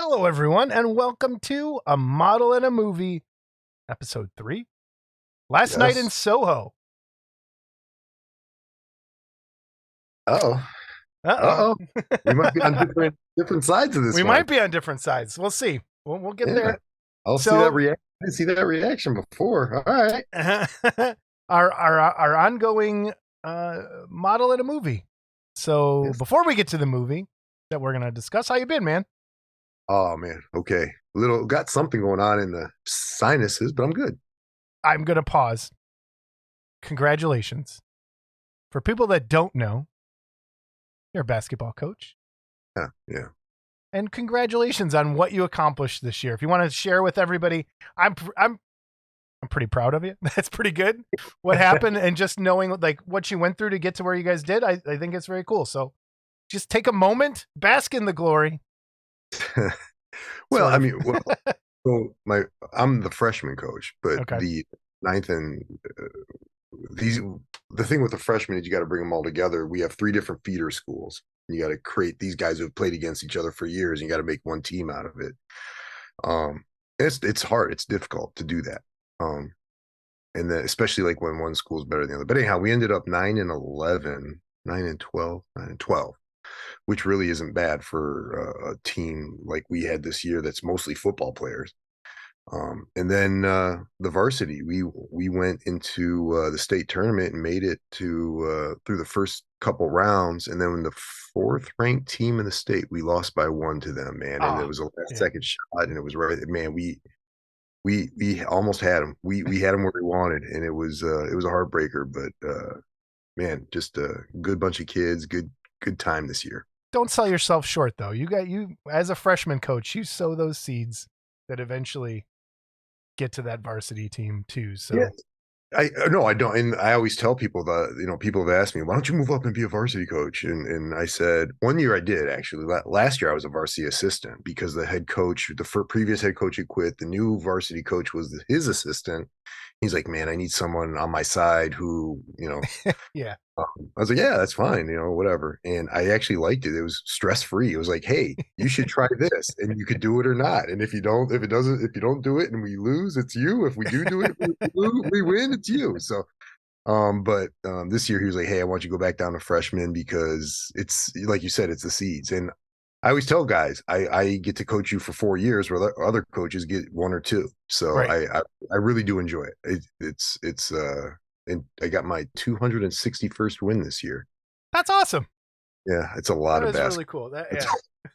Hello, everyone, and welcome to A Model in a Movie, Episode 3, Last Night in Yes. Soho. Uh-oh. Uh-oh. Uh-oh. We might be on different sides of this We one. might be on different sides. We'll see. We'll get Yeah. there. I'll see that So, reaction. I didn't see that reaction before. All right. our ongoing model in a movie. So, Yes. before we get to the movie that we're going to discuss, how you been, man? Oh man. Okay. Little got something going on in the sinuses, but I'm good. I'm going to pause. Congratulations. For people that don't know, you're a basketball coach. Yeah. Yeah. And congratulations on what you accomplished this year. If you want to share with everybody, I'm pretty proud of you. That's pretty good. What happened and just knowing like what you went through to get to where you guys did, I think it's very cool. So just take a moment, bask in the glory. Well, Sort I of. mean, I'm the freshman coach, but Okay. the ninth and these the thing with the freshmen is you got to bring them all together. We have three different feeder schools. You got to create these guys who have played against each other for years, and you got to make one team out of it. Um, it's hard. It's difficult to do that. And then especially like when one school is better than the other. But anyhow, we ended up 9-11, 9-12, 9-12, which really isn't bad for a team like we had this year that's mostly football players. And then the varsity, we went into the state tournament and made it to through the first couple rounds, and then when the fourth ranked team in the state, we lost by one to them, man. And it was a last Yeah. second shot, and it was right, man. We almost had him. We had him where we wanted, and it was a heartbreaker, but man, just a good bunch of kids, good time this year. Don't sell yourself short though. You as a freshman coach, you sow those seeds that eventually get to that varsity team too. Yeah, So I no, I don't. And I always tell people that, people have asked me, why don't you move up and be a varsity coach? And I said, one year I did actually. Last year I was a varsity assistant because the head coach, previous head coach had quit. The new varsity coach was his assistant. He's like, man, I need someone on my side who, yeah. I was like, yeah, that's fine, whatever. And I actually liked it. It was stress free. It was like, hey, you should try this, and you could do it or not. And if you don't, if you don't do it and we lose, it's you. If we do it, we win, it's you. So, but this year he was like, hey, I want you to go back down to freshman because it's like you said, it's the seeds. And I always tell guys, I get to coach you for 4 years, where other coaches get one or two. So Right. I really do enjoy it. It's and I got my 261st win this year. That's awesome. Yeah, it's a lot That of is really basketball. cool.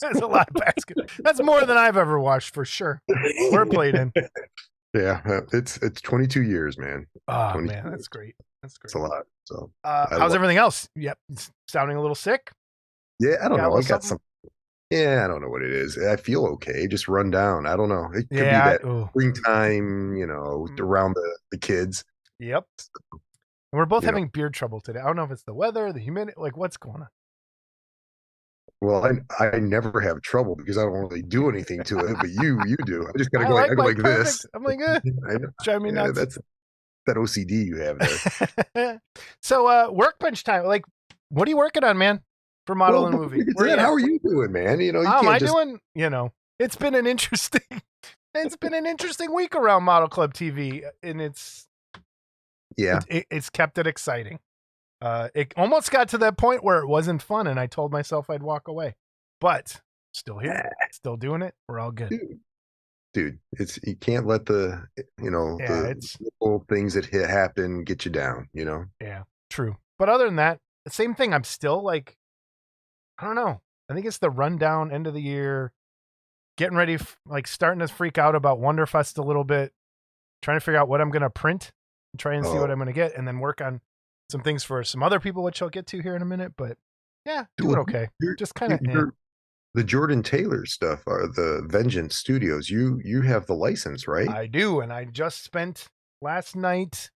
That's a lot of basket. That's more than I've ever watched for sure. Or played in. Yeah, it's 22 years, man. Oh 22 man, that's years. great. That's It's great. a lot. So I How's love. everything else? Yep, sounding a little sick. Yeah, I don't Got a know. little I got something. some. Yeah, I don't know what it is. I feel okay, just run down. I don't know. It could be Yeah. that Oh. springtime, Mm, around the kids. yep. And we're both You know, having beard trouble today. I don't know if it's the weather, the humidity, like what's going on. well, I never have trouble because I don't really do anything to it, but you do. I just gotta I go like I like go my like this. perfect. I'm like, I know. drive me Yeah, nuts. that's that OCD you have there. So, workbench time. Like, what are you working on, man? For Well, model and before movie. we get to Where are that, you how at? are you doing, man? You How am I can't just. doing? It's been an interesting. It's been an interesting week around Model Club TV, and Yeah. it's kept it exciting. It almost got to that point where it wasn't fun, and I told myself I'd walk away, but still here, still doing it. We're all good. Dude, it's you can't let Yeah, the it's little things that happen get you down. yeah, true. But other than that, the same thing. I'm still like, I don't know. I think it's the rundown end of the year, getting ready, like starting to freak out about Wonderfest a little bit, trying to figure out what I'm gonna print, and try and see what Oh, I'm gonna get, and then work on some things for some other people, which I'll get to here in a minute. But yeah, doing dude, okay. you're, Just kind you're, of you're the Jordan Taylor stuff are the Vengeance Studios. You have the license, right? I do, and I just spent last night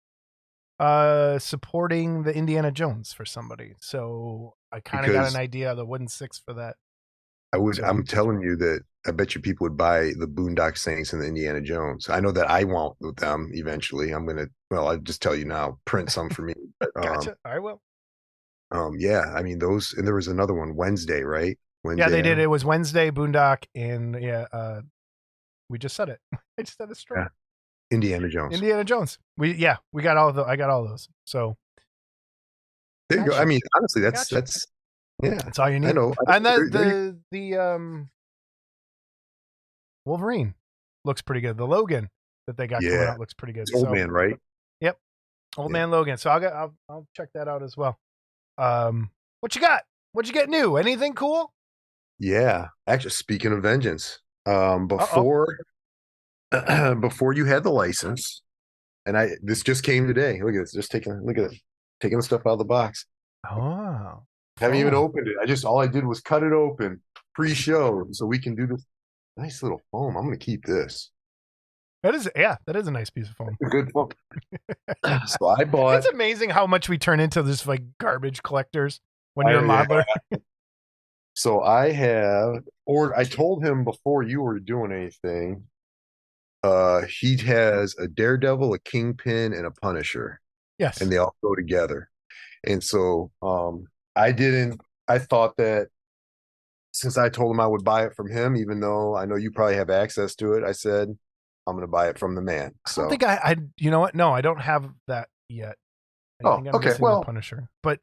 supporting the Indiana Jones for somebody. So I kind of got an Because idea of the wooden six for that. So I'm telling you that I bet you people would buy the Boondock Saints and the Indiana Jones. I know that I won't with them eventually. Well, I'll just tell you now, print some for me. But gotcha. I will. yeah, I mean those, and there was another one Wednesday, right? Yeah, they did. Adams. It was Wednesday, Boondock, and we just said it. I just said it straight. Yeah. Indiana Jones. Indiana Jones. We got all of those. I got all those. So There you go. gotcha. I mean, honestly, Gotcha. that's yeah. That's all you need. I know. And There the Wolverine looks pretty good. The Logan that they got coming Yeah. out looks pretty good. it's Old Man, right? Yep. Old Yeah. Man Logan. So I'll check that out as well. What you got? What'd you get new? Anything cool? Yeah. Actually, speaking of vengeance, before you had the license, and this just came today. Look at this. Look at it. Taking the stuff out of the box. Oh. Haven't even opened it. All I did was cut it open pre-show so we can do this nice little foam. I'm gonna keep this. That is a nice piece of foam. A good foam. So I bought. It's amazing how much we turn into this like garbage collectors when you're a modeler. So I have ordered. I told him before you were doing anything. He has a Daredevil, a Kingpin, and a Punisher. Yes. And they all go together. And so I thought that since I told him I would buy it from him, even though I know you probably have access to it, I said, I'm going to buy it from the man. So I don't think I you know what? No, I don't have that yet. I think I'm okay. missing the Punisher. But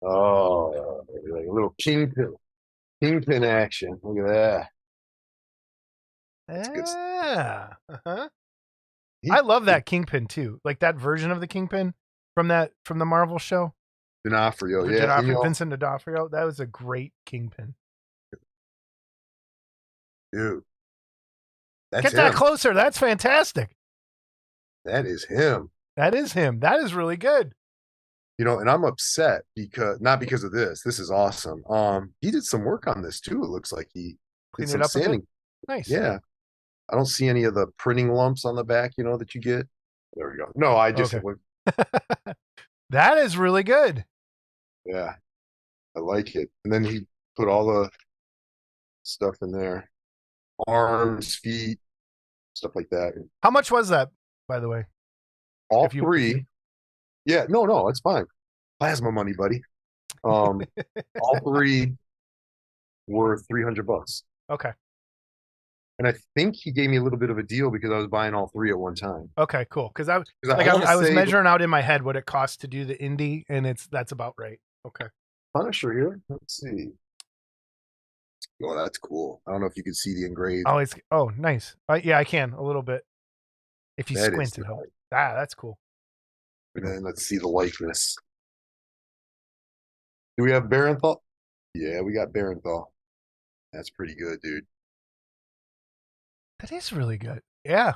like a little Kingpin action. Look at that. Yeah. Uh-huh. I love that Kingpin too. Like that version of the Kingpin from the Marvel show. D'Onofrio, Vincent D'Onofrio. That was a great Kingpin. Dude. Get that closer. That's fantastic. That is him. That is him. That is really good. And I'm upset not because of this. This is awesome. He did some work on this too. It looks like he cleaned it up sanding. a bit. Nice. Yeah. I don't see any of the printing lumps on the back, that you get. There we go. No, I just went. That is really good. Yeah. I like it. And then he put all the stuff in there. Arms, feet, stuff like that. How much was that, by the way? All three. Yeah, no, it's fine. Plasma money, buddy. All three were $300. Okay. And I think he gave me a little bit of a deal because I was buying all three at one time. Okay, cool. Because I was measuring out in my head what it costs to do the indie, and that's about right. Okay. Punisher here. Let's see. Oh, that's cool. I don't know if you can see the engraved. Oh, nice. Yeah, I can a little bit. If you squint, it helps. That's cool. And then let's see the likeness. Do we have Barenthal? Yeah, we got Barenthal. That's pretty good, dude. That is really good. Yeah.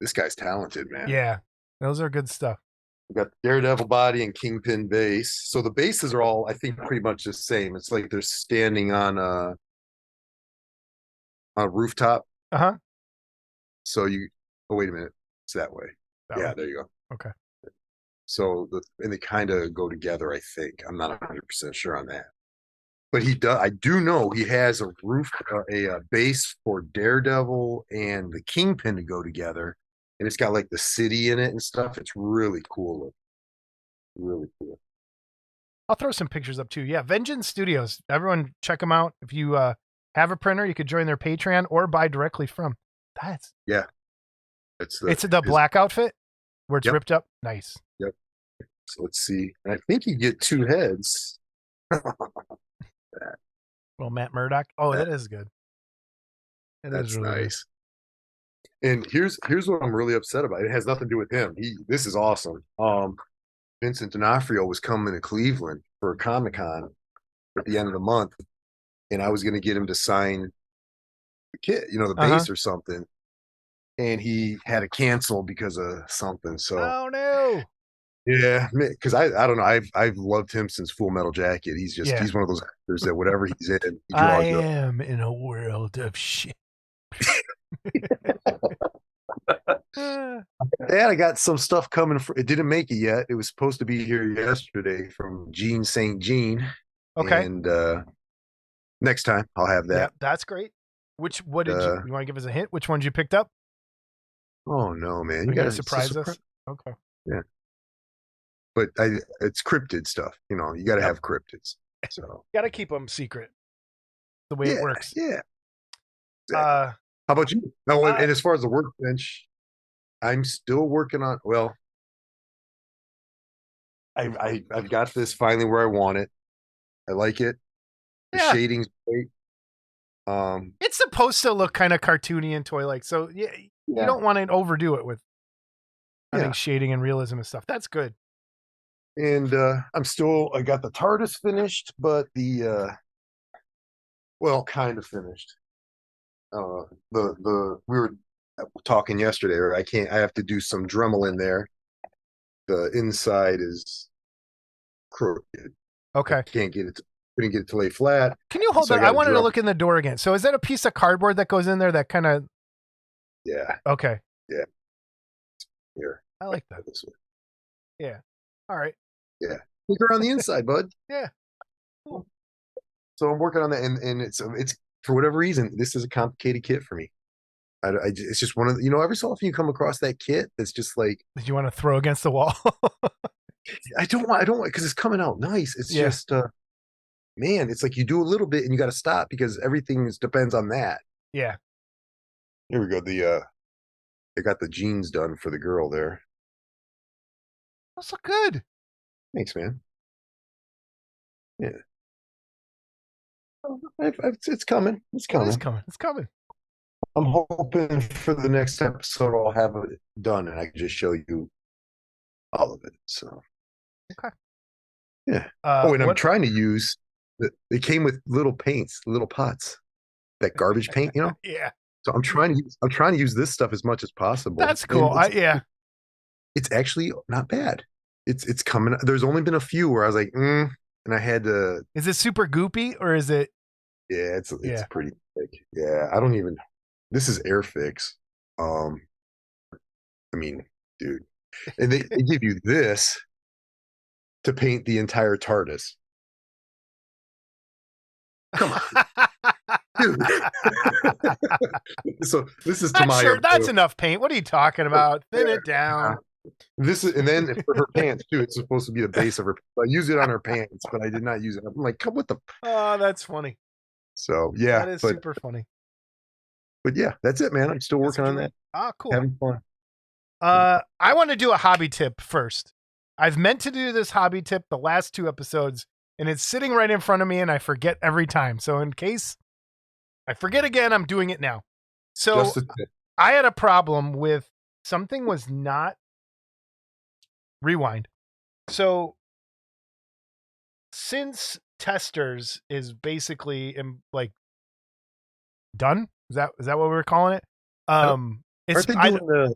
This guy's talented, man. Yeah. Those are good stuff. We got the Daredevil body and Kingpin base. So the bases are all, I think, pretty much the same. It's like they're standing on a rooftop. Uh-huh. So wait a minute. It's that way. Yeah, there you go. Okay. So and they kind of go together, I think. I'm not 100% sure on that. But I do know he has a base for Daredevil and the Kingpin to go together. And it's got like the city in it and stuff. It's really cool. Really cool. I'll throw some pictures up too. Yeah, Vengeance Studios. Everyone check them out. If you have a printer, you could join their Patreon or buy directly from. Yeah. It's the black outfit where it's ripped up. Nice. Yep. So let's see. And I think you get two heads. Well, Matt Murdock. Oh, that is good. That's really nice. Good. And here's what I'm really upset about. It has nothing to do with him. This is awesome. Vincent D'Onofrio was coming to Cleveland for a Comic-Con at the end of the month, and I was going to get him to sign the kit, the base or something. And he had to cancel because of something. So oh no. Yeah, because I don't know. I've loved him since Full Metal Jacket. He's one of those actors that whatever he's in, he I am in a world of shit. I got some stuff coming. It didn't make it yet. It was supposed to be here yesterday from Gene St. Jean. Okay. And next time I'll have that. Yeah, that's great. What did you want to give us a hint? Which ones you picked up? Oh no, man! You got to surprise us. Okay. Yeah. But it's cryptid stuff. You got to have cryptids. So Got to keep them secret. The way it yeah, works. yeah, exactly. Uh, How about you? No, uh, and as far as the workbench, I'm still working on. Well, I've got this finally where I want it. I like it. The yeah, shading's great. it's supposed to look kind of cartoony and toy-like, so yeah, you Yeah, don't want to overdo it with having yeah. shading and realism and stuff. That's good. And I got the TARDIS finished, but well, kind of finished. The we were talking yesterday, or I have to do some Dremel in there. The inside is crooked. I Okay. can't get it. Couldn't get it to lay flat. Can you hold So I that? I got a wanted to drum. look in the door again. So is that a piece of cardboard that goes in there that kind of? Yeah, Okay. yeah. Here, I like that. this way. Yeah. All right. Yeah, look around the inside, bud. Yeah. Cool. So I'm working on that, and it's for whatever reason, this is a complicated kit for me. It's just one of the, every so often you come across that kit that's just like Did you want to throw against the wall? I don't want because it's coming out nice. It's Yeah. just man, it's like you do a little bit and you got to stop because everything depends on that. Yeah. Here we go. I got the jeans done for the girl there. Those look good. Thanks, man. Yeah, it's coming. It's It is coming. coming. It's coming. I'm hoping for the next episode I'll have it done and I can just show you all of it. So Okay. yeah. Oh, and I'm What? trying to use. It came with little paints, little pots, that garbage paint, Yeah. So I'm trying to use this stuff as much as possible, That's cool. and Yeah. it's actually not bad. It's coming. There's only been a few where I was like, and I had to. Is it super goopy or is it? Yeah, it's Yeah. pretty thick. Yeah, I don't even. This is Airfix. Um, I mean, dude, and they give you this to paint the entire TARDIS. Come on, dude. So this is to Not my sure. That's enough paint. What are you talking about? Thin it down. This is, and then for her pants too. It's supposed to be the base of her. I use it on her pants, but I did not use it. I'm like, come with the. Oh, that's funny. So yeah, That is but super funny. yeah, that's it, man. I'm still That's working what on you that, wrote. Ah, cool. having fun. I want to do a hobby tip first. I've meant to do this hobby tip the last 2 episodes, and it's sitting right in front of me, and I forget every time. So in case I forget again, I'm doing it now. So Just a tip. I had a problem with something was not rewind. So since testers is basically like done, is that what we were calling it? It's Aren't they doing the?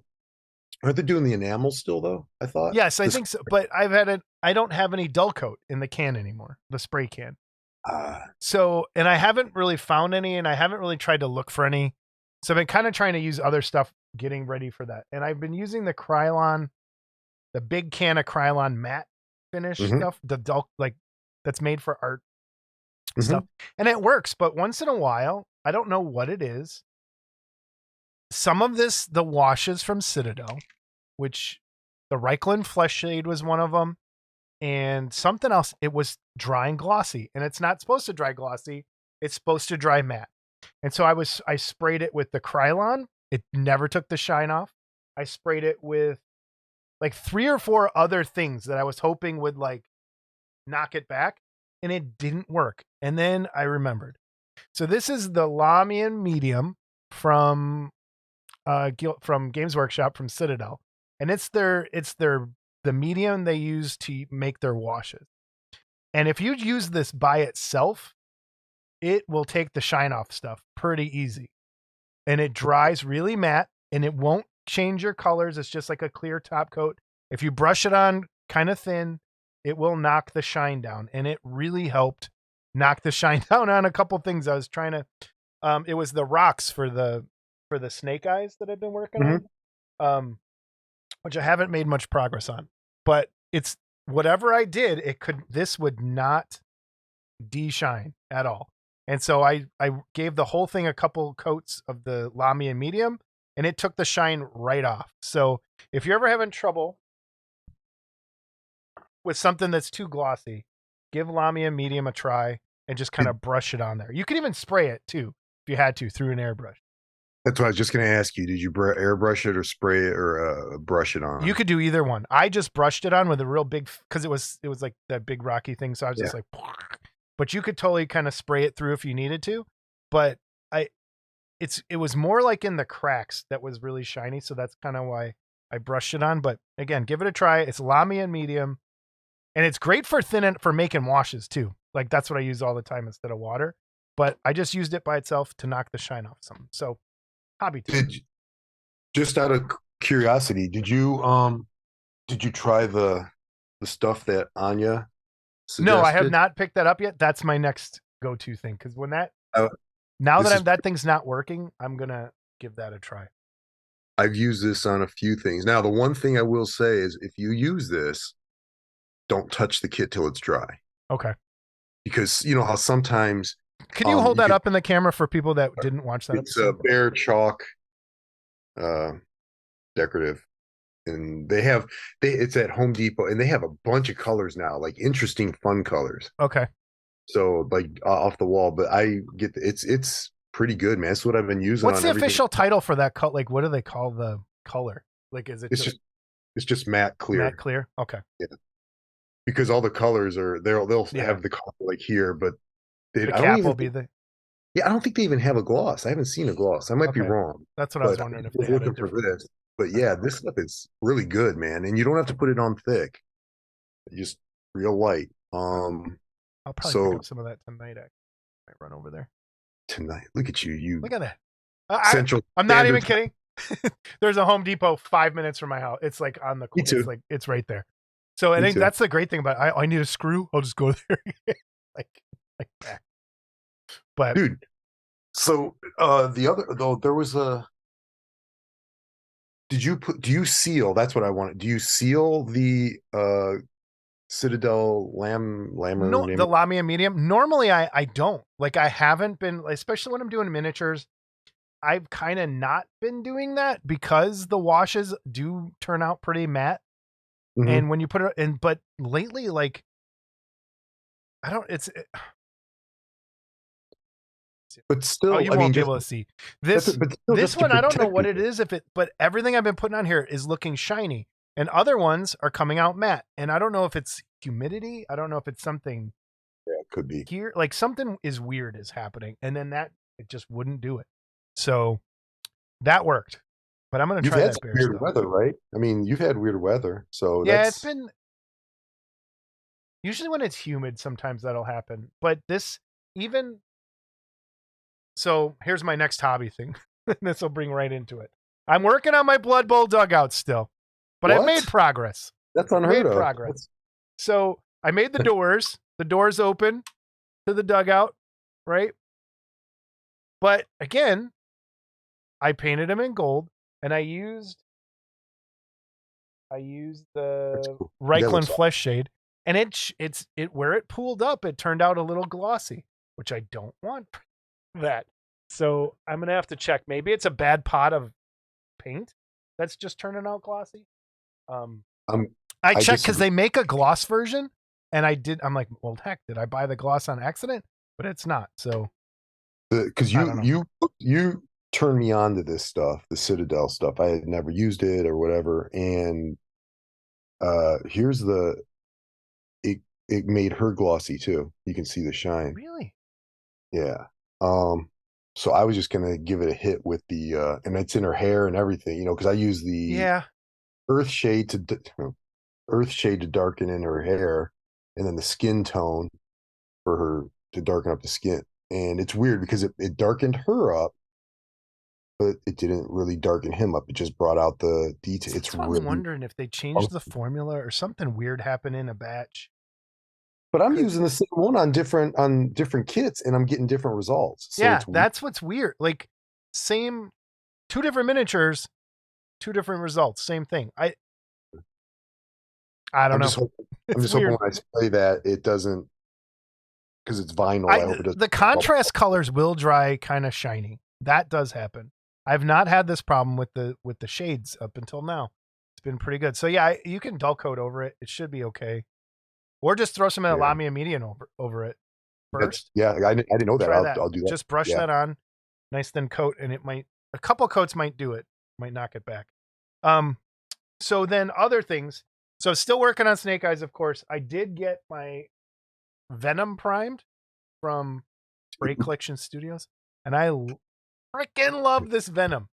Aren't they doing the enamel still though? I thought. yes, I think so. But I don't have any dull coat in the can anymore, the spray can. Uh, So, and I haven't really found any, and I haven't really tried to look for any. So I've been kind of trying to use other stuff, getting ready for that. And I've been using the Krylon, the big can of Krylon matte finish mhm, stuff, the dull, like that's made for art mhm. stuff. And it works, but once in a while, I don't know what it is. Some of the washes from Citadel, which the Reichland Flesh Shade was one of them, and something else. It was dry and glossy, and it's not supposed to dry glossy. It's supposed to dry matte. And so I sprayed it with the Krylon. It never took the shine off. I sprayed it with like 3 or 4 other things that I was hoping would like knock it back, and it didn't work. And then I remembered. So this is the Lamian medium from from Games Workshop from Citadel, and it's the medium they use to make their washes. And if you use this by itself, it will take the shine off stuff pretty easy, and it dries really matte, and it won't change your colors. It's just like a clear top coat. If you brush it on kind of thin, it will knock the shine down, and it really helped knock the shine down on a couple things I was trying to. It was the rocks for the snake eyes that I've been working Mhm. on, which I haven't made much progress on. But it's whatever I did, this would not de-shine at all. And so I gave the whole thing a couple coats of the Lamia medium, and it took the shine right off. So if you're ever having trouble with something that's too glossy, give Lamia medium a try and just kind of brush it on there. You can even spray it too if you had to through an airbrush. That's what I was just going to ask you. Did you airbrush it or spray it or brush it on? You could do either one. I just brushed it on with a real big, because it was like that big rocky thing. So I was just like, but you could totally kind of spray it through if you needed to. But it was more like in the cracks that was really shiny. So that's kind of why I brushed it on. But again, give it a try. It's Lamia medium, and it's great for for making washes too. Like that's what I use all the time instead of water. But I just used it by itself to knock the shine off something. So hobby tip. Just out of curiosity, did you try the stuff that Anya suggested? No, I have not picked that up yet. That's my next go-to thing, because when that that thing's not working, I'm gonna give that a try. I've used this on a few things. Now, the one thing I will say is, if you use this, don't touch the kit till it's dry. Okay. Because you know how sometimes. Can you hold that up in the camera for people that didn't watch that? It's a bare chalk, decorative. And it's at Home Depot, and they have a bunch of colors now, like interesting, fun colors. Okay. So like off the wall, but I get it's pretty good, man. That's what I've been using. What's the official title for that color? Like, what do they call the color? Like, is it? It's just matte clear. Matte clear. Okay. Yeah. Because all the colors are they'll have the color like here, but the cap will be the. Yeah, I don't think they even have a gloss. I haven't seen a gloss. I might be wrong. That's what I was wondering if they had looking for this. But yeah, this stuff is really good, man. And you don't have to put it on thick. Just real light. I'll probably pick up some of that tonight. I might run over there. Tonight. Look at you. Look at that. I'm not even kidding. There's a Home Depot 5 minutes from my house. It's like on the it's right there. So I think that's the great thing about it. I need a screw. I'll just go there. like that. But dude, so the other though, there was a. Do you seal? That's what I wanted. Do you seal the Citadel the Lamia medium? Normally I don't. Like I haven't been, especially when I'm doing miniatures. I've kind of not been doing that because the washes do turn out pretty matte. Mm-hmm. And when you put it in, but lately, like I don't, but still, you won't be able to see this. This one, I don't know what it is. But everything I've been putting on here is looking shiny, and other ones are coming out matte. And I don't know if it's humidity. I don't know if it's something. Yeah, it could be here. Like something is weird is happening, and then it just wouldn't do it. So that worked. But I'm going to try that. You've had weird weather, right? I mean, you've had weird weather, so yeah, it's been. Usually when it's humid, sometimes that'll happen. But this even. So here's my next hobby thing. This will bring right into it. I'm working on my Blood Bowl dugout still, but I've made progress. That's unheard of. Progress. So I made the doors. The doors open to the dugout, right? But again, I painted them in gold, and I used the Reichland Flesh Shade, and it where it pooled up, it turned out a little glossy, which I don't want. That, so I'm gonna have to check. Maybe it's a bad pot of paint that's just turning out glossy. I checked because they make a gloss version, and I'm like, well, heck, did I buy the gloss on accident? But it's not. So because you turned me on to this stuff, the Citadel stuff. I had never used it or whatever, and here's it made her glossy too. You can see the shine. Really? Yeah. So I was just gonna give it a hit with the and it's in her hair and everything, you know, because I use the earth shade to darken in her hair, and then the skin tone for her to darken up the skin. And it's weird because it darkened her up, but it didn't really darken him up. It just brought out the detail. It's really, I'm wondering if they changed the formula or something weird happened in a batch. But I'm using the same one on different kits, and I'm getting different results. So that's what's weird. Like two different miniatures, two different results, same thing. I don't know. I'm just hoping when I spray that it doesn't, because it's vinyl. I hope it doesn't. The contrast colors will dry kind of shiny. That does happen. I've not had this problem with the shades up until now. It's been pretty good. So yeah, you can dull coat over it. It should be okay. or just throw some Yeah. Lamia median over it first. I didn't know that. Try that. I'll do that. Just brush that on, nice thin coat, and a couple coats might do it, might knock it back. So then other things. So still working on Snake Eyes, of course. I did get my Venom primed from Spray Collection Studios, and I freaking love this Venom.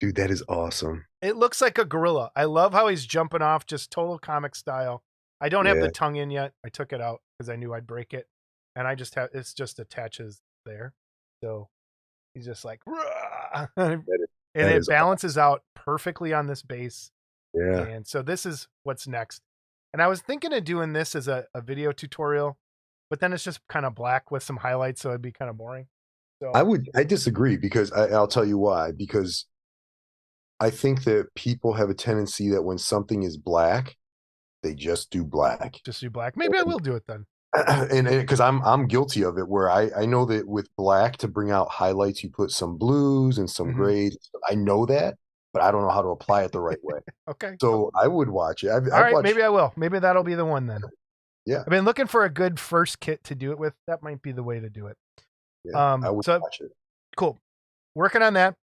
Dude, that is awesome. It looks like a gorilla. I love how he's jumping off, just total comic style. I don't have the tongue in yet. I took it out because I knew I'd break it, and I just have it's just attaches there. So he's just like, and it balances out perfectly on this base. Yeah. And so this is what's next. And I was thinking of doing this as a video tutorial, but then it's just kind of black with some highlights, so it'd be kind of boring. So I disagree because I'll tell you why. Because I think that people have a tendency that when something is black, they just do black. Just do black. Maybe I will do it then. And because I'm guilty of it, where I know that with black to bring out highlights, you put some blues and some grays. I know that, but I don't know how to apply it the right way. Okay. So I would watch it. All right, maybe I will. Maybe that'll be the one then. Yeah. I've been looking for a good first kit to do it with. That might be the way to do it. Yeah, I would watch it. Cool. Working on that.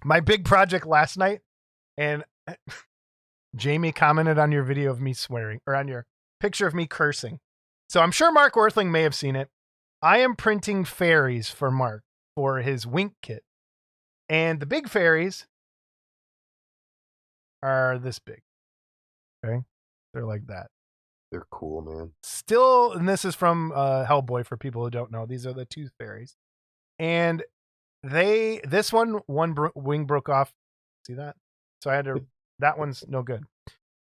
My big project last night, and Jamie commented on your video of me swearing, or on your picture of me cursing. So I'm sure Mark Worthling may have seen it. I am printing fairies for Mark for his Wink kit. And the big fairies are this big. Okay? They're like that. They're cool, man. Still, and this is from Hellboy for people who don't know. These are the tooth fairies. And this one wing broke off. See that? So I had to, that one's no good.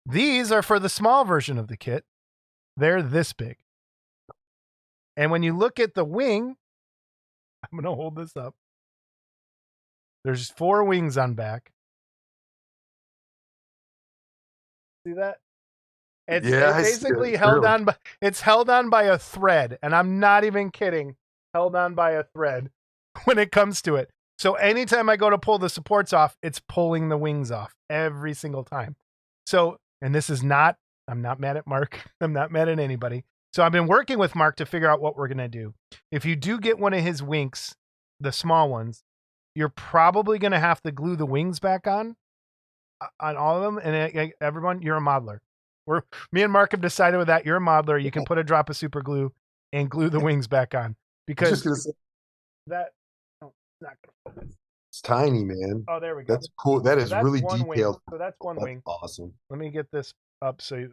These are for the small version of the kit. They're this big. And when you look at the wing, I'm going to hold this up. There's 4 wings on back. See that? It's basically held on by, it's held on by a thread, and I'm not even kidding. Held on by a thread when it comes to it. So anytime I go to pull the supports off, it's pulling the wings off every single time. So, and this is not, I'm not mad at Mark. I'm not mad at anybody. So I've been working with Mark to figure out what we're going to do. If you do get one of his winks, the small ones, you're probably going to have to glue the wings back on all of them. And everyone, you're a modeler. Me and Mark have decided with that, you're a modeler. You can put a drop of super glue and glue the wings back on, because that it's not gonna focus. It's tiny, man. Oh, there we go. That's cool. That is really detailed. Wing. So that's one wing. Awesome. Let me get this up. So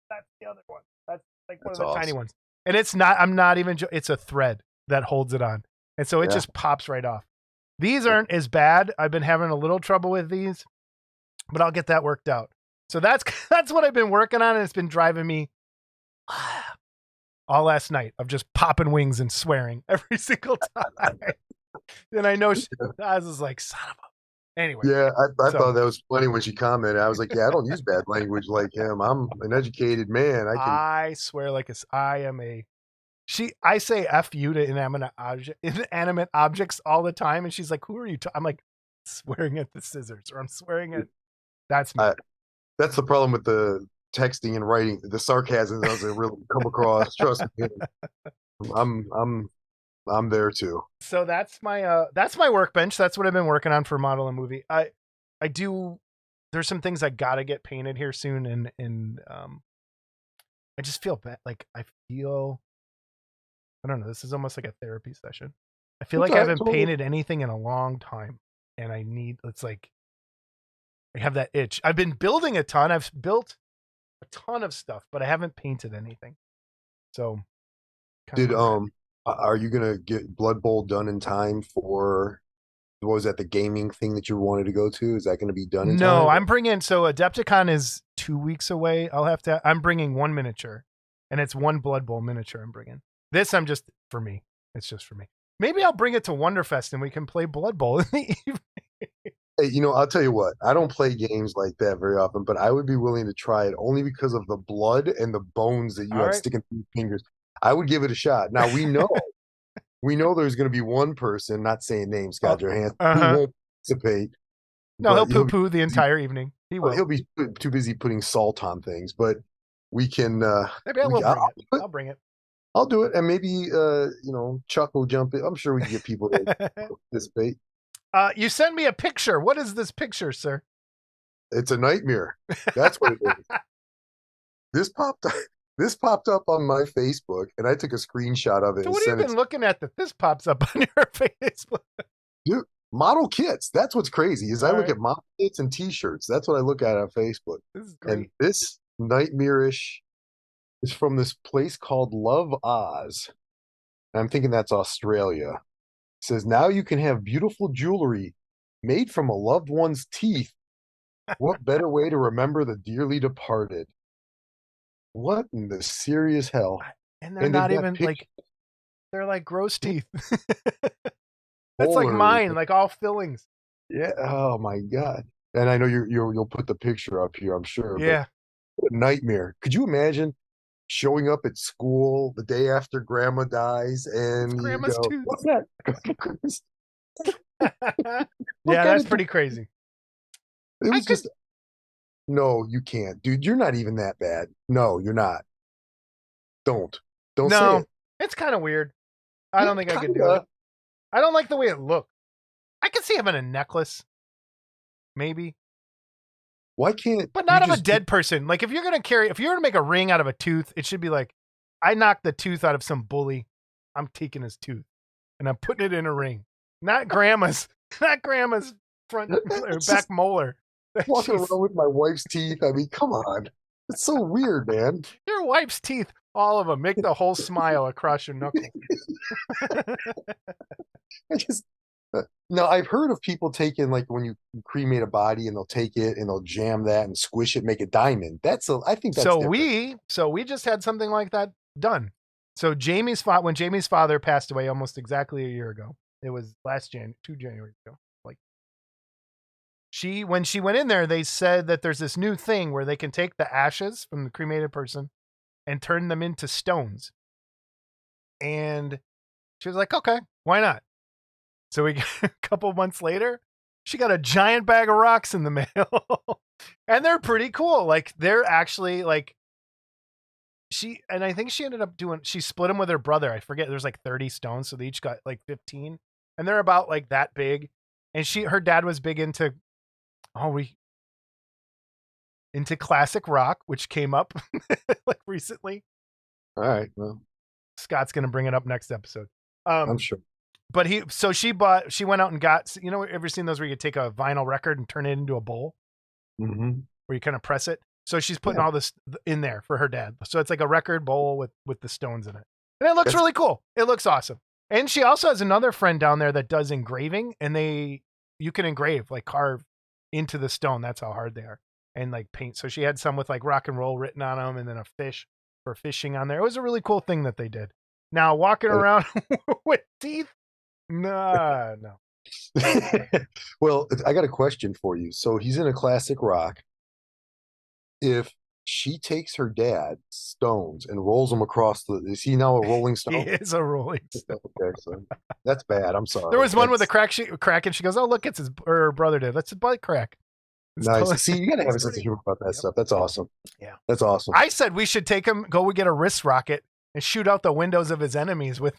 that's the other one. That's like one of the tiny ones. And it's not, I'm not even, it's a thread that holds it on. And so it just pops right off. These aren't as bad. I've been having a little trouble with these, but I'll get that worked out. So that's what I've been working on, and it's been driving me all last night of just popping wings and swearing every single time. And I know I was like, son of a. Anyway. Yeah, I thought that was funny when she commented. I was like, yeah, I don't use bad language like him. I'm an educated man. I swear like I say F you to inanimate objects all the time, and she's like, who are you? I'm like, swearing at the scissors, or I'm swearing at, that's me. That's the problem with the texting and writing. The sarcasm doesn't really come across. Trust me. I'm there too. So that's my workbench. That's what I've been working on for Model and Movie. I do. There's some things I gotta get painted here soon, and I just feel bad. Like I don't know. This is almost like a therapy session. I feel like I haven't painted anything in a long time, and it's like I have that itch. I've been building a ton. I've built a ton of stuff, but I haven't painted anything. So, are you gonna get Blood Bowl done in time for, what was that, the gaming thing that you wanted to go to? Is that going to be done in time? No, I'm bringing, so Adepticon is 2 weeks away. I'm bringing 1 miniature, and it's 1 Blood Bowl miniature I'm bringing. This for me. It's just for me. Maybe I'll bring it to Wonderfest and we can play Blood Bowl in the evening. Hey, I'll tell you what, I don't play games like that very often, but I would be willing to try it only because of the blood and the bones that you have sticking through your fingers. I would give it a shot. Now we know there's going to be one person, not saying names, Scott Johansson, who won't participate. No, he'll poo-poo the entire evening. He will. He'll be too busy putting salt on things, but we can. Maybe I will bring it. I'll bring it. I'll do it, and maybe Chuck will jump in. I'm sure we can get people to participate. You sent me a picture. What is this picture, sir? It's a nightmare. That's what it is. This popped up on my Facebook, and I took a screenshot of it. So and what have you been looking at that this pops up on your Facebook? Dude, model kits. That's what's crazy. Is I look at model kits and T-shirts. That's what I look at on Facebook. This is great. And this nightmarish is from this place called Love Oz. And I'm thinking that's Australia. It says, now you can have beautiful jewelry made from a loved one's teeth. What better way to remember the dearly departed? What in the serious hell? And they're not even like, they're like gross teeth. That's like mine, like all fillings. Yeah. Oh my God. And I know you'll put the picture up here, I'm sure. Yeah. What a nightmare. Could you imagine showing up at school the day after grandma dies and grandma's you go, tooth. What's that? Yeah, that's pretty crazy. It was just no, you can't, dude. You're not even that bad. No, you're not. Don't say it. It's kind of weird. I don't think I could do it. I don't like the way it looked. I could see having a necklace, maybe. Why can't? But not of a dead person. Like if you're gonna make a ring out of a tooth, it should be like, I knocked the tooth out of some bully. I'm taking his tooth and I'm putting it in a ring. Not grandma's front or back molar. Walking around with my wife's teeth. I mean, come on. It's so weird, man. Your wife's teeth, all of them, make the whole smile across your knuckle. No, I've heard of people taking, like, when you cremate a body and they'll take it and they'll jam that and squish it, make a diamond. I think that's different. So we just had something like that done. So when Jamie's father passed away almost exactly a year ago, it was last 2 January ago. Like when she went in there, they said that there's this new thing where they can take the ashes from the cremated person and turn them into stones. And she was like, okay, why not? So we got a couple months later, she got a giant bag of rocks in the mail. And they're pretty cool. Like they're actually like I think she ended up she split them with her brother. I forget, there's like 30 stones. So they each got like 15 and they're about like that big. And her dad was big into classic rock, which came up like recently. All right. Well, Scott's going to bring it up next episode. I'm sure. But she went out and got, ever seen those where you take a vinyl record and turn it into a bowl? Mm-hmm. Where you kind of press it. So she's putting all this in there for her dad. So it's like a record bowl with the stones in it. And it looks really cool. It looks awesome. And she also has another friend down there that does engraving, and you can engrave, like carve into the stone. That's how hard they are. And like paint. So she had some with like rock and roll written on them and then a fish for fishing on there. It was a really cool thing that they did. Now walking around with teeth. No. Well, I got a question for you. So he's in a classic rock. If she takes her dad's stones and rolls them across is he now a rolling stone? He is a rolling stone. Okay, so that's bad. I'm sorry. There was one with a crack and she goes, oh, look, it's her brother did. That's a butt crack. Nice. See, you got to have a sense of humor about that stuff. That's awesome. Yeah. That's awesome. I said we should take him, go get a wrist rocket and shoot out the windows of his enemies with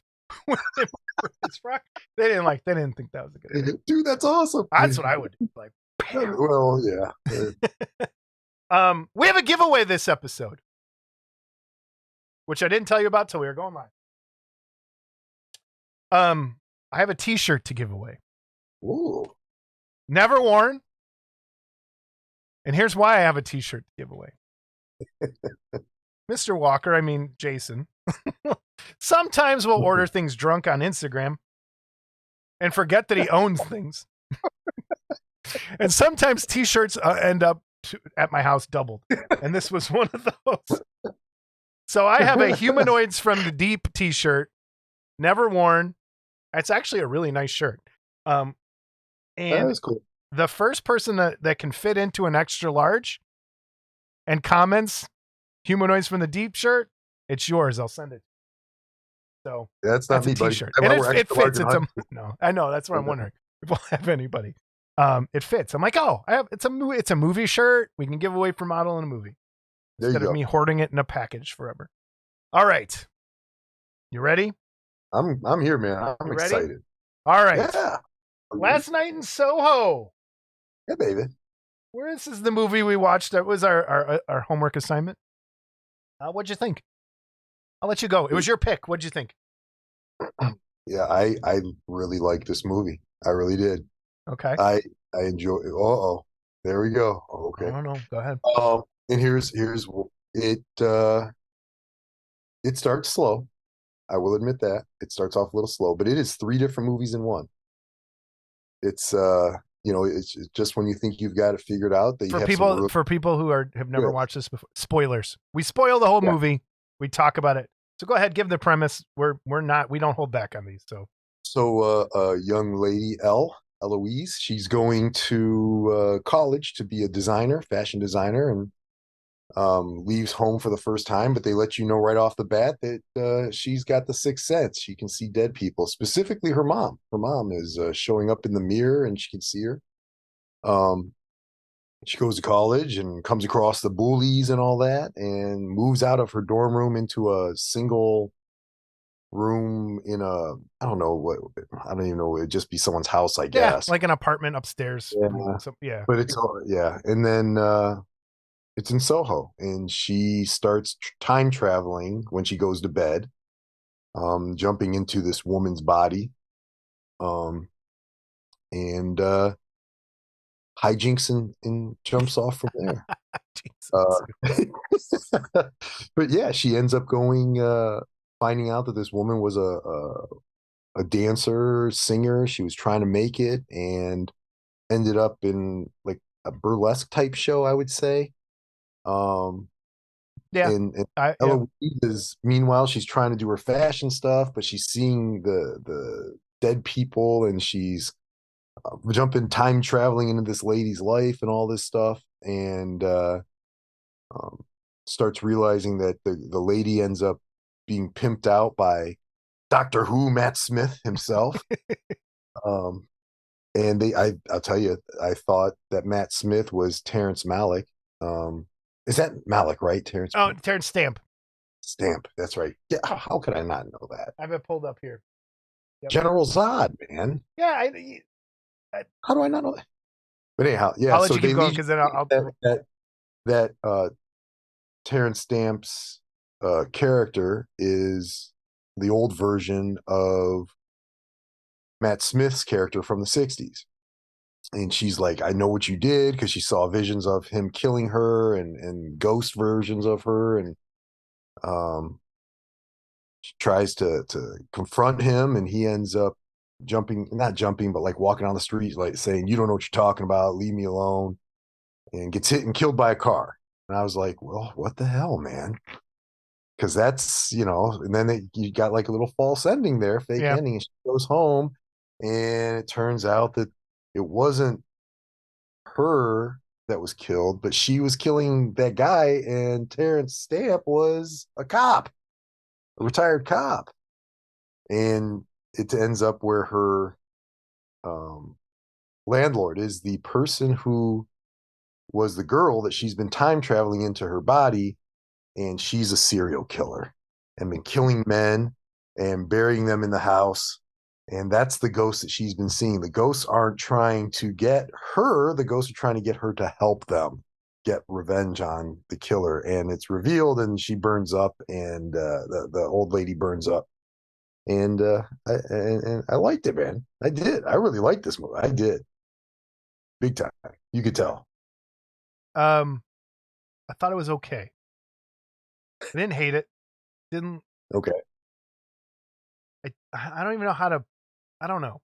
his rock. They didn't think that was a good idea. Dude, that's awesome. That's what I would do. Like, well, yeah. We have a giveaway this episode, which I didn't tell you about till we were going live. I have a t-shirt to give away. Ooh. Never worn. And here's why I have a t-shirt to give away. Mr. Walker, I mean Jason, sometimes we'll order things drunk on Instagram and forget that he owns things. And sometimes t-shirts end up at my house doubled. And this was one of those. So I have a Humanoids from the Deep t-shirt, never worn. It's actually a really nice shirt. And that is cool. The first person that can fit into an extra large and comments Humanoids from the Deep shirt, it's yours. I'll send it. So that's not me, t-shirt. And it fits. No, I know. That's what I'm wondering. If we'll have anybody. It fits. I'm like, it's a movie shirt. We can give away for model in a movie. There you instead of go. me hoarding it in a package forever. All right. You ready? I'm here, man. I'm You ready? excited. All right. Yeah. Are you ready? Last Night in Soho. Yeah, baby. Where this is the movie we watched. That was our homework assignment. What'd you think? I'll let you go. It was your pick. What'd you think? Yeah, I really like this movie. I really did. Okay. I enjoy. Oh, there we go. I Okay. don't know. Go ahead. And here's it. It starts slow. I will admit that it starts off a little slow, but it is three different movies in one. It's it's just when you think you've got it figured out that you For have some people real who have never twists. watched this before, spoilers. We spoil the whole Yeah. movie. We talk about it. So go ahead, give the premise. We don't hold back on these. So So a young lady, Eloise, she's going to college to be a designer, fashion designer, and leaves home for the first time. But they let you know right off the bat that she's got the sixth sense. She can see dead people, specifically her mom. Her mom is showing up in the mirror, and she can see her. Um, she goes to college and comes across the bullies and all that, and moves out of her dorm room into a single room in a I don't know what I don't even know it'd just be someone's house I yeah, guess. like an apartment upstairs. Yeah. So yeah, But it's all yeah, and then it's in Soho, and she starts time traveling when she goes to bed, jumping into this woman's body, um, and hijinks and jumps off from there. Jesus. Uh, but yeah, she ends up going, finding out that this woman was a dancer, singer. She was trying to make it and ended up in like a burlesque type show, I would say. Um, Yeah, and yeah. Eloise is meanwhile she's trying to do her fashion stuff, but she's seeing the dead people, and she's jumping time traveling into this lady's life and all this stuff, and um, starts realizing that the lady ends up being pimped out by Doctor Who Matt Smith himself. Um, and I'll tell you, I thought that Matt Smith was Terrence Malick. Um, is that Malick, right? Terrence Oh, Terrence Stamp. Stamp. That's right. Yeah. How could I not know that? I have it pulled up here. Yep. General Zod, man. Yeah, How do I not know that? But anyhow, yeah. I'll let So you keep they going lead you because then to think that Terrence Stamp's character is the old version of Matt Smith's character from the '60s. And she's like, I know what you did, because she saw visions of him killing her and ghost versions of her. And um, she tries to confront him, and he ends up jumping, not jumping, but like walking on the street, like saying, "You don't know what you're talking about. Leave me alone." And gets hit and killed by a car. And I was like, well, what the hell, man? Because that's, and then you got like a little false ending there, fake yeah. ending. And she goes home, and it turns out that it wasn't her that was killed, but she was killing that guy. And Terrence Stamp was a cop, a retired cop. And it ends up where her um, landlord is the person who was the girl that she's been time traveling into her body, and she's a serial killer and been killing men and burying them in the house. And that's the ghost that she's been seeing. The ghosts aren't trying to get her, the ghosts are trying to get her to help them get revenge on the killer. And it's revealed, and she burns up, and the old lady burns up. And and I liked it, man. I did. I really liked this movie. I did. Big time. You could tell. I thought it was okay. I didn't hate it. Didn't Okay. I don't even know how to. I don't know.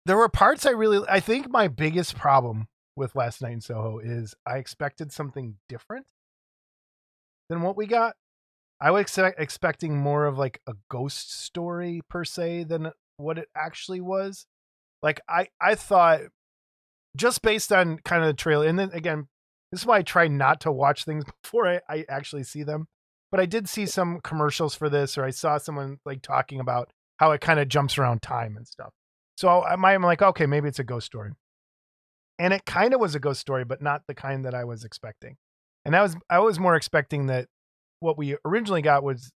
There were parts I think my biggest problem with Last Night in Soho is I expected something different than what we got. I was expecting more of like a ghost story per se than what it actually was. Like I thought, just based on kind of the trailer, and then again, this is why I try not to watch things before I actually see them. But I did see some commercials for this, or I saw someone like talking about how it kind of jumps around time and stuff. So I'm like, okay, maybe it's a ghost story. And it kind of was a ghost story, but not the kind that I was expecting. And I was more expecting that what we originally got was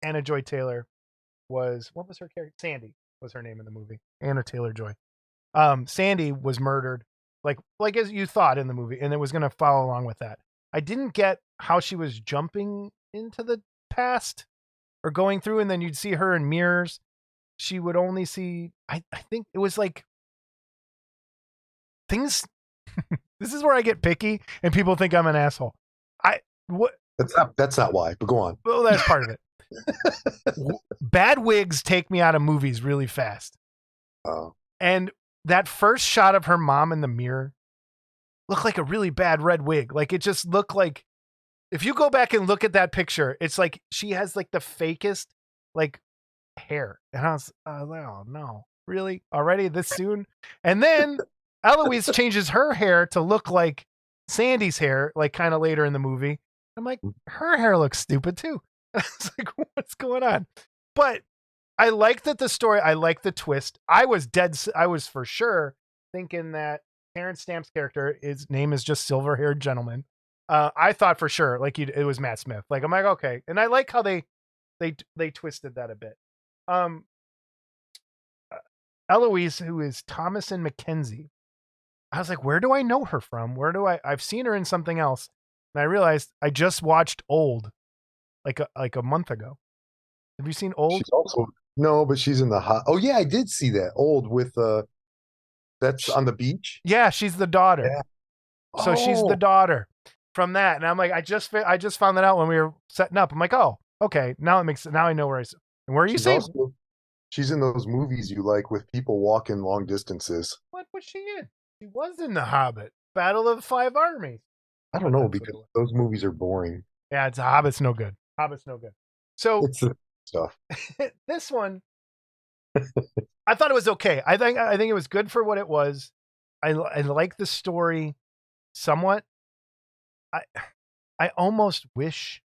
Anna Joy Taylor was, what was her character? Sandy was her name in the movie. Anna Taylor Joy. Sandy was murdered, like as you thought in the movie, and it was going to follow along with that. I didn't get how she was jumping into the past or going through, and then you'd see her in mirrors. She would only see. I think it was like things. This is where I get picky, and people think I'm an asshole. I what? That's not why. But go on. Well, that's part of it. Bad wigs take me out of movies really fast. Oh. And that first shot of her mom in the mirror looked like a really bad red wig. Like it just looked like, if you go back and look at that picture, it's like she has like the fakest like hair. And I was like, oh no, really? Already this soon? And then Eloise changes her hair to look like Sandy's hair, like kind of later in the movie. I'm like, her hair looks stupid too. And I was like, what's going on? But I like that the story, I like the twist. I was for sure thinking that Terrence Stamp's character, his name is just silver-haired gentleman. I thought for sure, like it was Matt Smith. Like I'm like, okay, and I like how they twisted that a bit. Eloise, who is Thomasin McKenzie, I was like, where do I know her from? I've seen her in something else, and I realized I just watched Old, like a month ago. Have you seen Old? She's also no, but she's in the hot. Oh yeah, I did see that Old with that's on the beach. Yeah, she's the daughter. Yeah. So she's the daughter from that, and I'm like, I just found that out when we were setting up. I'm like, oh, okay, now I know where and where are you saying? She's in those movies you like with people walking long distances. What was she in? She was in The Hobbit, Battle of the Five Armies. I don't know, because those movies are boring. Yeah, it's Hobbit's no good. Hobbit's no good. So it's the stuff. This one, I thought it was okay. I think it was good for what it was. I like the story somewhat. I almost wish,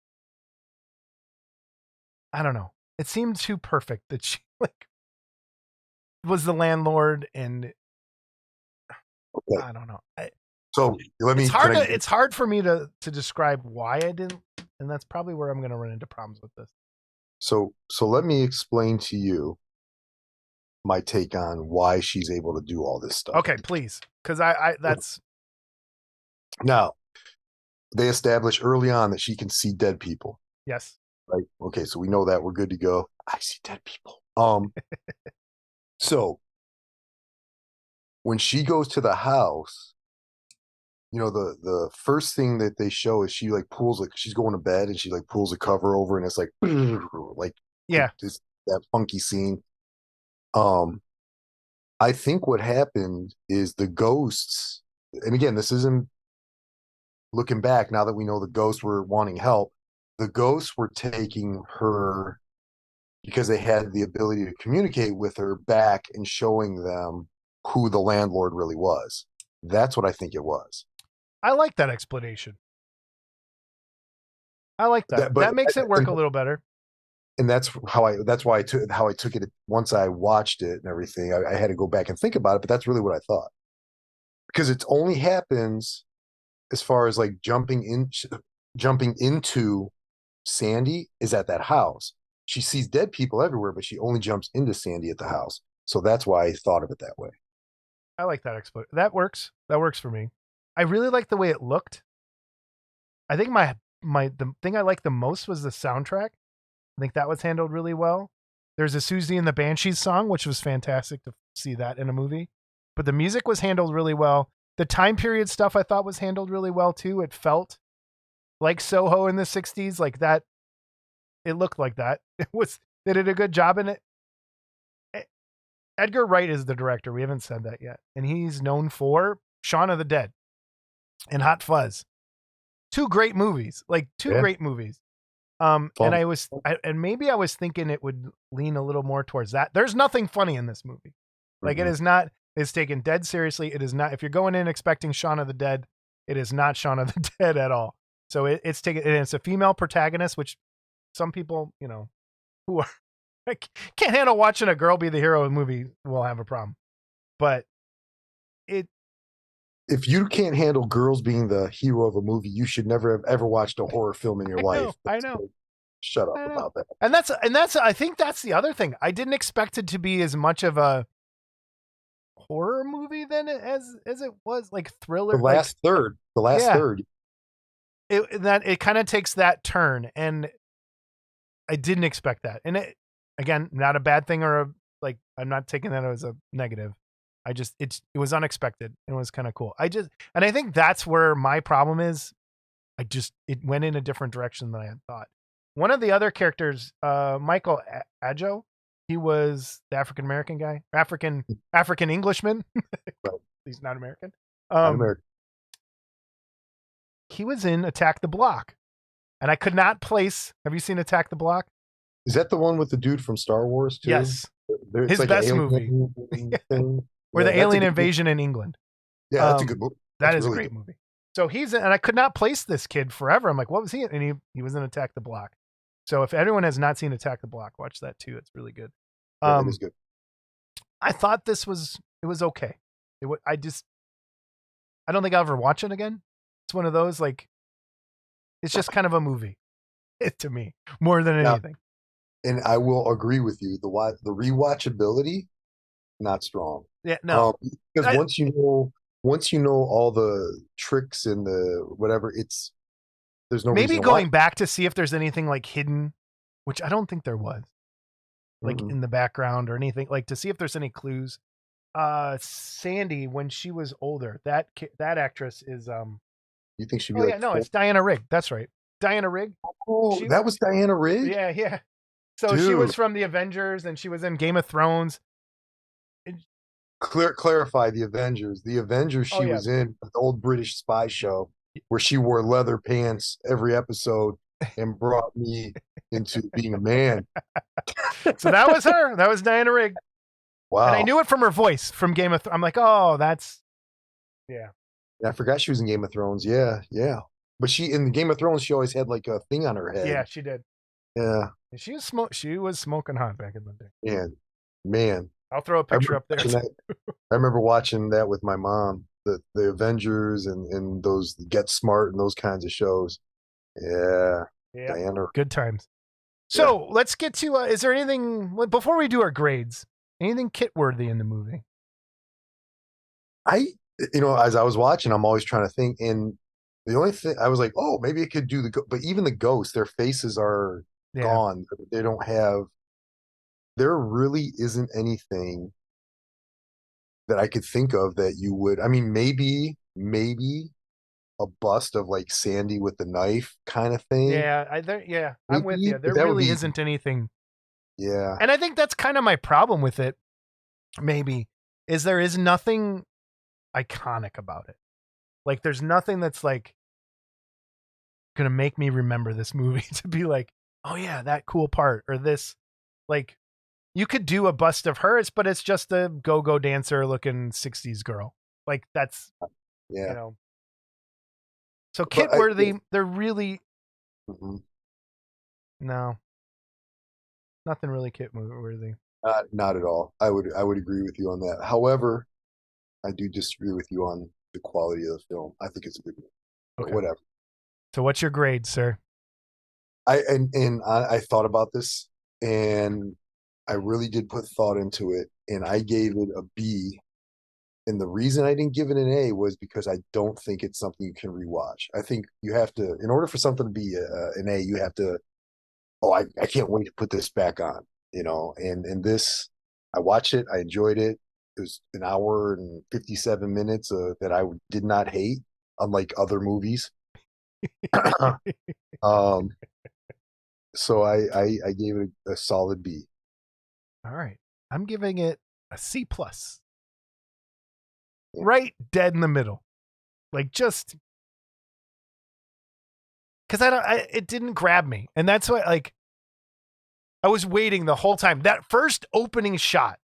I don't know. It seemed too perfect that she like was the landlord, and okay. I don't know. So let me. It's hard for me to describe why I didn't, and that's probably where I'm going to run into problems with this. So let me explain to you my take on why she's able to do all this stuff. Okay, please, because that's now they establish early on that she can see dead people. Yes. Right. Okay, so we know that we're good to go. I see dead people. So when she goes to the house, you know, the first thing that they show is she like pulls, like she's going to bed and she like pulls the cover over, and it's like yeah, this that funky scene. I think what happened is the ghosts, and again, this isn't looking back now that we know the ghosts were wanting help. The ghosts were taking her because they had the ability to communicate with her back and showing them who the landlord really was. That's what I think it was. I like that explanation. I like that. That makes it work a little better. And that's why I took it once I watched it and everything. I had to go back and think about it, but that's really what I thought. Because it only happens as far as like jumping into Sandy is at that house. She sees dead people everywhere, but she only jumps into Sandy at the house. So that's why I thought of it that way. I like that explanation. That works. That works for me. I really like the way it looked. I think the thing I liked the most was the soundtrack. I think that was handled really well. There's a Susie and the Banshees song, which was fantastic to see that in a movie. But the music was handled really well. The time period stuff I thought was handled really well too. It felt like Soho in the 60s, like that. It looked like that. They did a good job in it. Edgar Wright is the director. We haven't said that yet. And he's known for Shaun of the Dead and Hot Fuzz. Two great movies. Great movies. And maybe I was thinking it would lean a little more towards that. There's nothing funny in this movie. Like it is not, it's taken dead seriously. It is not, if you're going in expecting Shaun of the Dead, it is not Shaun of the Dead at all. So it's taken, and it's a female protagonist, which some people, you know, who are, can't handle watching a girl be the hero of a movie will have a problem. But if you can't handle girls being the hero of a movie, you should never have ever watched a horror film in your life. I know. So shut up I know. about that. And that's I think that's the other thing. I didn't expect it to be as much of a horror movie than as it was, like thriller. The last third. The last yeah, third. it kind of takes that turn, and I didn't expect that. And it, again, not a bad thing or a, like, I'm not taking that as a negative. It was unexpected. It was kind of cool. And I think that's where my problem is. It went in a different direction than I had thought. One of the other characters, Michael Adjo, he was the African American guy, African Englishman. He's not American. Not American. He was in Attack the Block, and I could not place. Have you seen Attack the Block? Is that the one with the dude from Star Wars too? Yes, It's his like best an movie, thing. where the that's a alien good invasion in England. Yeah, that's a good movie. That That's is a really great good. movie. So and I could not place this kid forever. I'm like, what was he in? And he was in Attack the Block. So if anyone has not seen Attack the Block, watch that too. It's really good. Yeah, it is good. I thought it was okay. I don't think I'll ever watch it again. It's one of those, like, it's just kind of a movie to me more than anything. And I will agree with you. The rewatchability, not strong. Yeah, no. Because once you know all the tricks and the whatever, there's no maybe reason going back to see if there's anything like hidden, which I don't think there was, like in the background or anything, like to see if there's any clues. Sandy, when she was older, that actress is You think she'd be it's Diana Rigg. That's right, Diana Rigg. Oh, that was Diana Rigg. Yeah. So she was from the Avengers, and she was in Game of Thrones. Clarify the Avengers. The Avengers she was in the old British spy show where she wore leather pants every episode and brought me into being a man. So that was her. That was Diana Rigg. Wow. And I knew it from her voice from Game of Thrones. I'm like, oh, that's yeah. I forgot she was in Game of Thrones. Yeah. But in Game of Thrones, she always had like a thing on her head. Yeah, she did. Yeah. And she was smoking hot back in the day. Man. I'll throw a picture up there. I remember watching that with my mom, the Avengers and those Get Smart and those kinds of shows. Yeah. Diana. Good times. So let's get to, is there anything, before we do our grades, anything kit-worthy in the movie? As I was watching, I'm always trying to think, and the only thing I was like, oh, maybe it could do but even the ghosts, their faces are gone. They don't have, there really isn't anything that I could think of that you would, I mean, maybe a bust of like Sandy with the knife kind of thing. Yeah, I'm with you. There really isn't anything. Yeah. And I think that's kind of my problem with it, maybe, is there is nothing iconic about it. Like, there's nothing that's like gonna make me remember this movie to be like, oh yeah, that cool part, or this, like, you could do a bust of hers, but it's just a go-go dancer looking 60s girl. Like, that's so kit worthy. They're really no, nothing really kit worthy. Not at all. I would agree with you on that. However, I do disagree with you on the quality of the film. I think it's a good movie, but whatever. So what's your grade, sir? I thought about this, and I really did put thought into it, and I gave it a B. And the reason I didn't give it an A was because I don't think it's something you can rewatch. I think you have to, in order for something to be an A, you have to, I can't wait to put this back on, and this, I watched it, I enjoyed it. It was an hour and 57 minutes that I did not hate, unlike other movies. So I gave it a solid B. All right. I'm giving it a C+. Right dead in the middle. Like, just because it didn't grab me. And that's why, like, I was waiting the whole time. That first opening shot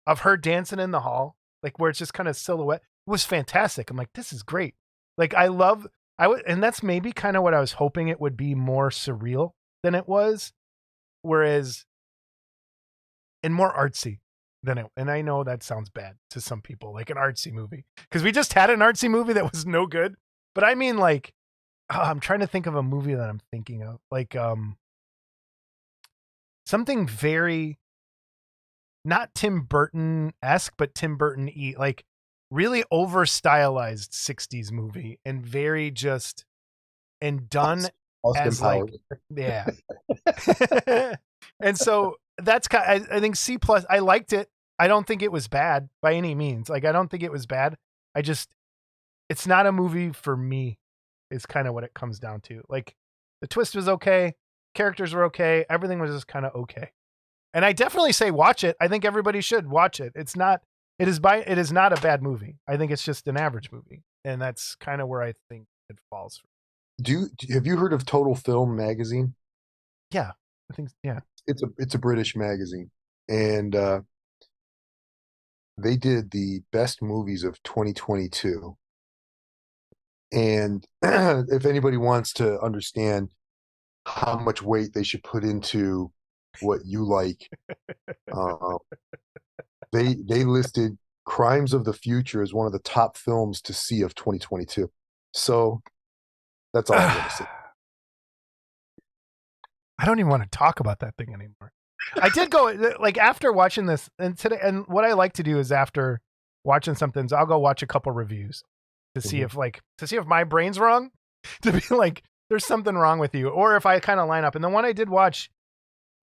of her dancing in the hall, like where it's just kind of silhouette, was fantastic. I'm like, this is great. Like, and that's maybe kind of what I was hoping it would be, more surreal than it was. Whereas, and more artsy. than it. And I know that sounds bad to some people, like an artsy movie, because we just had an artsy movie that was no good. But I mean, like, I'm trying to think of a movie that I'm thinking of, like something very not Tim Burton-esque, but Tim Burton-y, like really over stylized 60s movie and very just and done Austin as like, Powers. yeah. And so that's kind I think C plus. I liked it. I don't think it was bad by any means. Like, I don't think it was bad. I just, it's not a movie for me is kind of what it comes down to. Like, the twist was okay. Characters were okay. Everything was just kind of okay. And I definitely say watch it. I think everybody should watch it. It is not a bad movie. I think it's just an average movie. And that's kind of where I think it falls. Have you heard of Total Film magazine? Yeah. I think, yeah. It's a British magazine, and they did the best movies of 2022. And if anybody wants to understand how much weight they should put into what you like, uh, they listed Crimes of the Future as one of the top films to see of 2022. So that's all I'm going to say. I don't even want to talk about that thing anymore. I did go like after watching this and today, and what I like to do is after watching something, I'll go watch a couple reviews to see if my brain's wrong, to be like, there's something wrong with you, or if I kind of line up. And the one I did watch,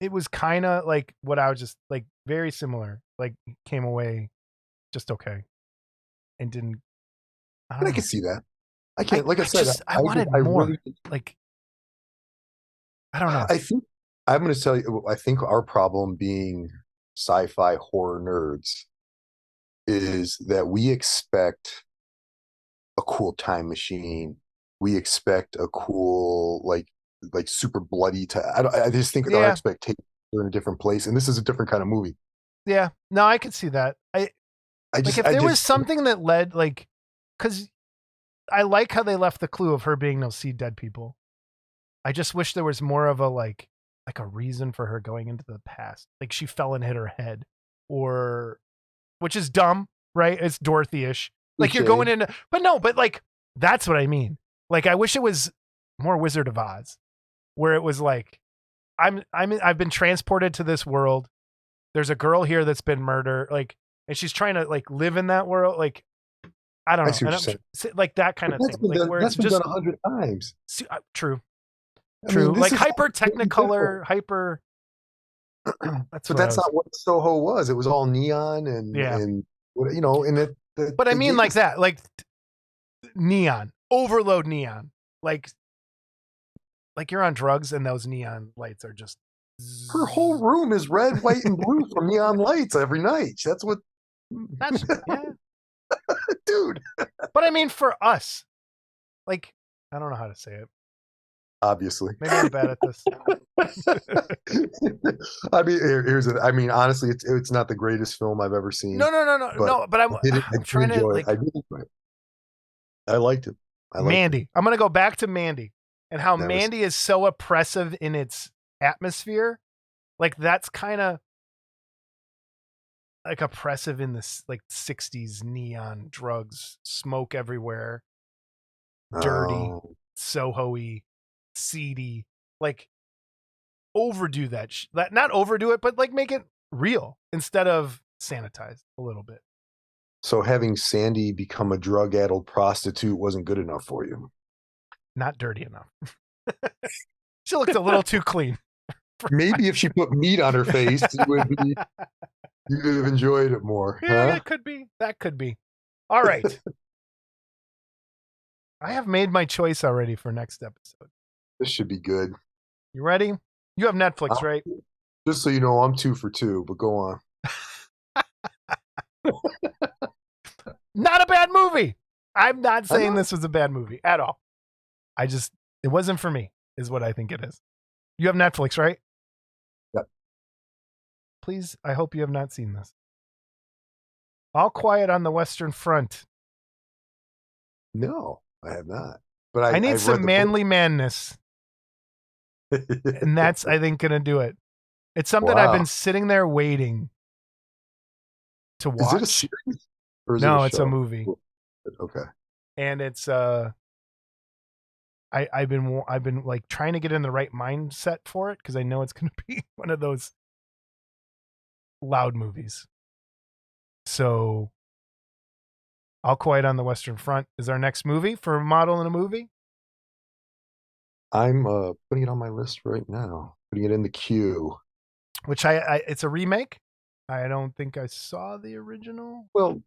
it was kind of like what I was just like very similar, like came away just okay and didn't. I can see that. I can't, like I said, I wanted more. Really, like, I don't know. I think I'm going to tell you, I think our problem being sci-fi horror nerds is that we expect a cool time machine. We expect a cool, like super bloody. I just think our expectations are in a different place, and this is a different kind of movie. Yeah, no, I could see that. If there was something that led, like, because I like how they left the clue of her being able to see dead people. I just wish there was more of a like a reason for her going into the past. Like, she fell and hit her head, or, which is dumb, right? It's Dorothy-ish. Like, you're going into, but like, that's what I mean. Like, I wish it was more Wizard of Oz, where it was like, I've been transported to this world. There's a girl here that's been murdered, like, and she's trying to like live in that world. Like, I don't know. I see what you're saying. Like that kind of thing. Like, where that's been done 100 times. True. True. I mean, like hyper technicolor, hyper. But that's not what Soho was. It was all neon and and But I mean, like that, like neon, overload neon, like you're on drugs and those neon lights are just. Her whole room is red, white, and blue from neon lights every night. That's what. That's yeah, dude. But I mean, for us, like, I don't know how to say it. Obviously, maybe I'm bad at this. I mean, I mean, honestly, it's not the greatest film I've ever seen. No. But I'm trying to like. I did enjoy it. I liked it. Mandy. I'm gonna go back to Mandy and how Mandy is so oppressive in its atmosphere. Like, that's kind of like oppressive in this like 60s neon, drugs, smoke everywhere, dirty, Soho-y, seedy, like overdo that not overdo it, but like make it real instead of sanitized a little bit. So having Sandy become a drug-addled prostitute wasn't good enough for you? Not dirty enough. She looked a little too clean. Maybe if she put meat on her face, it would be, you could have enjoyed it more. Yeah, it could be. That could be. All right. I have made my choice already for next episode. This should be good. You ready? You have Netflix, right? Just so you know, I'm 2 for 2, but go on. Not a bad movie. I'm not saying this was a bad movie at all. It wasn't for me, is what I think it is. You have Netflix, right? Yep. Please, I hope you have not seen this. All Quiet on the Western Front. No, I have not. But I need some manly madness. And that's, I think, going to do it. It's something I've been sitting there waiting to Is it a watch. series or is it a No, it's a show? movie, Okay. and it's I've been like trying to get in the right mindset for it because I know it's going to be one of those loud movies. So, All Quiet on the Western Front is our next movie for a model in a movie, I'm putting it on my list right now. Putting it in the queue. which I it's a remake. I don't think I saw the original. Well,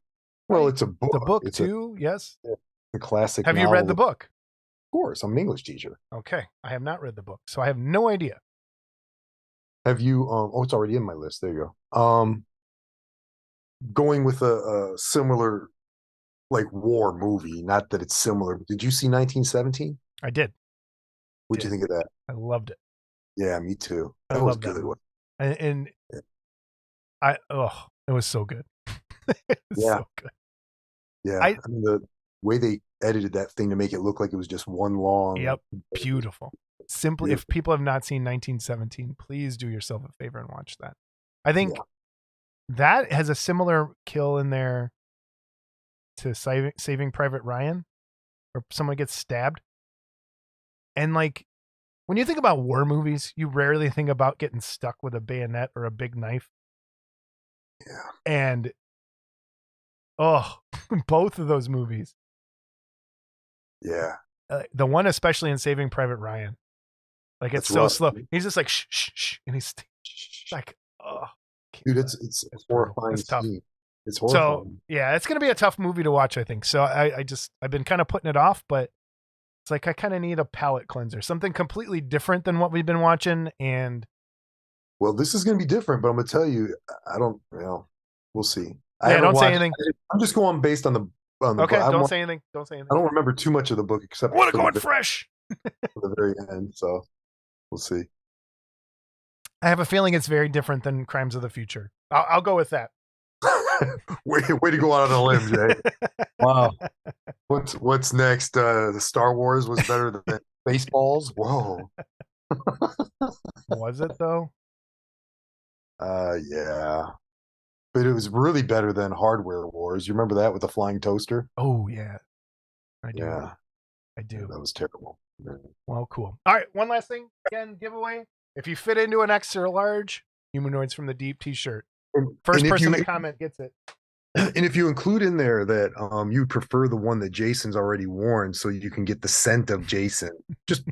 Right? it's a book. The book It's too. Yes. a classic Have you novel. read the book? Of course, I'm an English teacher. Okay, I have not read the book, so I have no idea. Have you? Oh, it's already in my list. There you go. Going with a similar like war movie. Not that it's similar. But did you see 1917? I did. What'd you think of that? I loved it. Yeah, me too. I That was love that good. movie. And it was so good. It was Yeah, so good. yeah. I I mean, the way they edited that thing to make it look like it was just one long. Yep, beautiful. Simply, if people have not seen 1917, please do yourself a favor and watch that. I think that has a similar kill in there to Saving Private Ryan, where someone gets stabbed. And like, when you think about war movies, you rarely think about getting stuck with a bayonet or a big knife. Yeah. And both of those movies. Yeah. The one especially in Saving Private Ryan, like it's so slow. He's just like shh shh shh, and he's like, oh, dude, it's horrifying. It's tough. It's horrifying. So yeah, it's gonna be a tough movie to watch, I think. So I've been kind of putting it off, but it's like I kind of need a palate cleanser, something completely different than what we've been watching. And well, this is gonna be different, but I'm gonna tell you, I don't. We'll see. Yeah, don't say anything. I'm just going based on the okay. book. Don't say anything. Don't say anything. I don't remember too much of the book except I want to go in fresh for the very end. So we'll see. I have a feeling it's very different than Crimes of the Future. I'll go with that. way to go out on a limb, Jay. Wow. What's next? The Star Wars was better than Baseballs. Whoa. Was it though? Yeah. But it was really better than Hardware Wars. You remember that with the flying toaster? Oh yeah, I do. Yeah, I do. Yeah, that was terrible. Yeah. Well, cool. All right, one last thing. Again, giveaway. If you fit into an extra large Humanoids from the Deep T-shirt, first person to comment gets it. And if you include in there that you prefer the one that Jason's already worn, so you can get the scent of Jason, just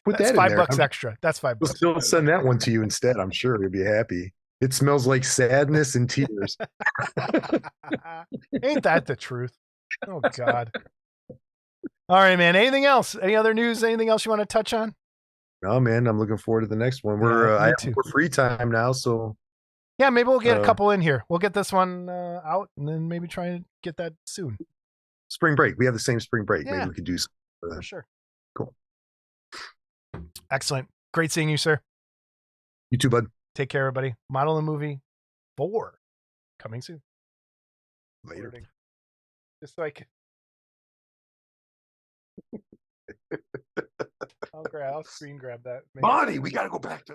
put That's that in there. $5 extra. That's $5. We'll still send that one to you instead. I'm sure you'll be happy. It smells like sadness and tears. Ain't that the truth? Oh God. All right, man. Anything else? Any other news? Anything else you want to touch on? No, man. I'm looking forward to the next one. I have more free time now, so yeah, maybe we'll get a couple in here. We'll get this one out, and then maybe try and get that soon. Spring break. We have the same spring break. Yeah, maybe we could do something for that. For sure. Cool. Excellent. Great seeing you, sir. You too, bud. Take care, everybody. Model and Movie 4 coming soon. Later. Just so I can. I'll screen grab that. Bonnie, we got to go back to